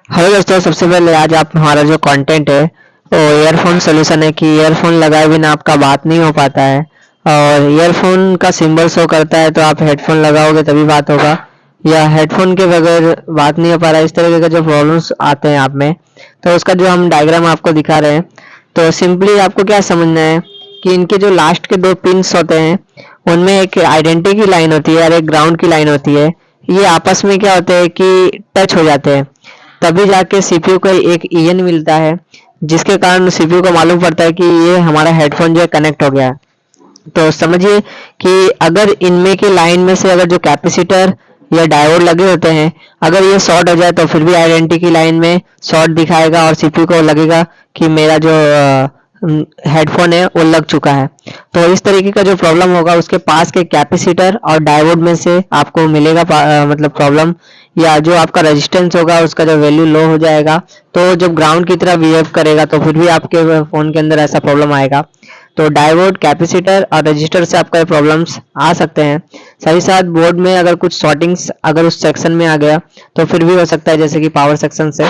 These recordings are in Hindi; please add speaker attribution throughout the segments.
Speaker 1: हेलो दोस्तों, सबसे पहले आज आप हमारा जो कंटेंट है वो ईयरफोन सॉल्यूशन है कि ईयरफोन लगाए बिना आपका बात नहीं हो पाता है और ईयरफोन का सिंबल शो करता है तो आप हेडफोन लगाओगे तभी बात होगा या हेडफोन के बगैर बात नहीं हो पा रहा है। इस तरीके के जो प्रॉब्लम्स आते हैं आप में, तो उसका जो हम डायग्राम आपको दिखा रहे हैं, तो सिंपली आपको क्या समझना है कि इनके जो लास्ट के दो पिंस होते हैं उनमें एक आइडेंटिटी की लाइन होती है और एक ग्राउंड की लाइन होती है। ये आपस में क्या होते हैं कि टच हो जाते हैं, तभी जाके सीपीयू को एक ईएन मिलता है, जिसके कारण सीपीयू को मालूम पड़ता है कि ये हमारा हेडफोन जो है कनेक्ट हो गया है। तो समझिए कि अगर इनमें की लाइन में से अगर जो कैपेसिटर या डायोड लगे होते हैं, अगर ये शॉर्ट हो जाए तो फिर भी आइडेंटिटी की लाइन में शॉर्ट दिखाएगा और सीपीयू को लगेगा कि मेरा जो हेडफोन है वो लग चुका है। तो इस तरीके का जो प्रॉब्लम होगा उसके पास के कैपेसिटर और डायोड में से आपको मिलेगा मतलब प्रॉब्लम, या जो आपका रेजिस्टेंस होगा उसका जो वैल्यू लो हो जाएगा तो जब ग्राउंड की तरह बिहेव करेगा तो फिर भी आपके फोन के अंदर ऐसा प्रॉब्लम आएगा। तो डायोड, कैपेसिटर और रजिस्टर से आपका प्रॉब्लम्स आ सकते हैं। साथ साथ बोर्ड में अगर कुछ शॉर्टिंग्स अगर उस सेक्शन में आ गया तो फिर भी हो सकता है, जैसे कि पावर सेक्शन से।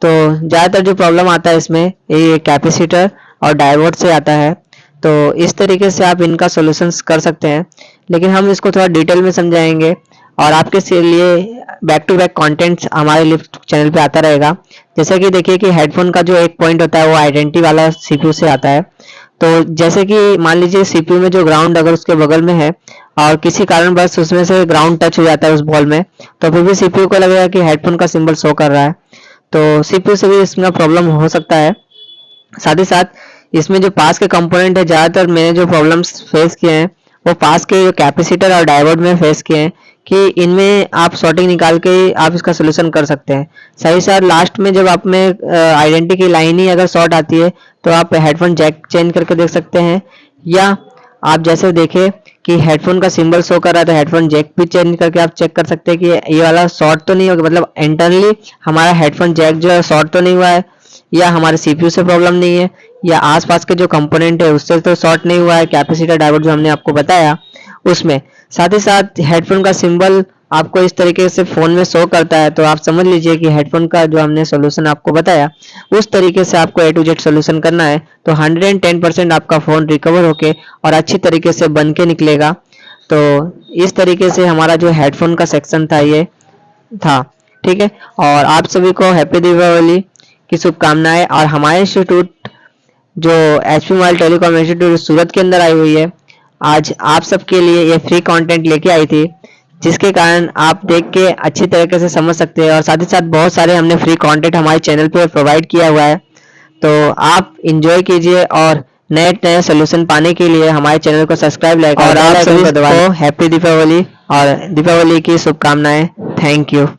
Speaker 1: तो ज़्यादातर जो प्रॉब्लम आता है इसमें ये कैपेसिटर और डायोड से आता है। तो इस तरीके से आप इनका सॉल्यूशंस कर सकते हैं, लेकिन हम इसको थोड़ा डिटेल में समझाएंगे और आपके लिए बैक टू बैक कंटेंट्स हमारे लिए चैनल पे आता रहेगा। जैसे कि देखिए कि हेडफोन का जो एक पॉइंट होता है वो आइडेंटिटी वाला सीपीयू से आता है। तो जैसे कि मान लीजिए सीपीयू में जो ग्राउंड अगर उसके बगल में है और किसी कारण बस उसमें से ग्राउंड टच हो जाता है उस बॉल में, तो फिर भी सीपीयू को लगेगा कि हेडफोन का सिंबल शो कर रहा है। तो सीपीयू से भी इसमें प्रॉब्लम हो सकता है। साथ ही साथ इसमें जो पास के कंपोनेंट है, ज़्यादातर मैंने जो प्रॉब्लम्स फेस किए हैं वो पास के जो कैपेसिटर और डायोड में फेस किए हैं कि इनमें आप शॉर्टिंग निकाल के आप इसका सोल्यूशन कर सकते हैं। सही साथ लास्ट में जब आप में आइडेंटिटी की लाइन ही अगर शॉर्ट आती है तो आप हेडफोन जैक चेंज करके देख सकते हैं, या आप जैसे देखें कि हेडफोन का सिंबल शो कर रहा है तो हेडफोन जैक भी चेंज करके आप चेक कर सकते हैं कि ये वाला शॉर्ट तो नहीं होगा, मतलब इंटरनली हमारा हेडफोन जैक जो है शॉर्ट तो नहीं हुआ है, या हमारे सीपीयू से प्रॉब्लम नहीं है, या आसपास के जो कंपोनेंट है उससे तो शॉर्ट नहीं हुआ है, कैपेसिटर डायोड जो हमने आपको बताया उसमें। साथ ही साथ हेडफोन का सिंबल आपको इस तरीके से फोन में शो करता है, तो आप समझ लीजिए कि हेडफोन का जो हमने सॉल्यूशन आपको बताया उस तरीके से आपको ए टू जेड सॉल्यूशन करना है, तो 110% आपका फोन रिकवर होके और अच्छी तरीके से बन के निकलेगा। तो इस तरीके से हमारा जो हेडफोन का सेक्शन था ये था, ठीक है। और आप सभी को हैप्पी दीपावली की शुभकामनाएं। और हमारे इंस्टीट्यूट जो एचपी मोबाइल टेलीकॉम इंस्टीट्यूट सूरत के अंदर आई हुई है, आज आप सबके लिए ये फ्री कंटेंट लेके आई थी, जिसके कारण आप देख के अच्छी तरीके से समझ सकते हैं। और साथ ही साथ बहुत सारे हमने फ्री कंटेंट हमारे चैनल पे प्रोवाइड किया हुआ है, तो आप इंजॉय कीजिए और नए नए सोल्यूशन पाने के लिए हमारे चैनल को सब्सक्राइब लाइक और आप सभी को हैप्पी दीपावली और दीपावली की शुभकामनाएं। Thank you.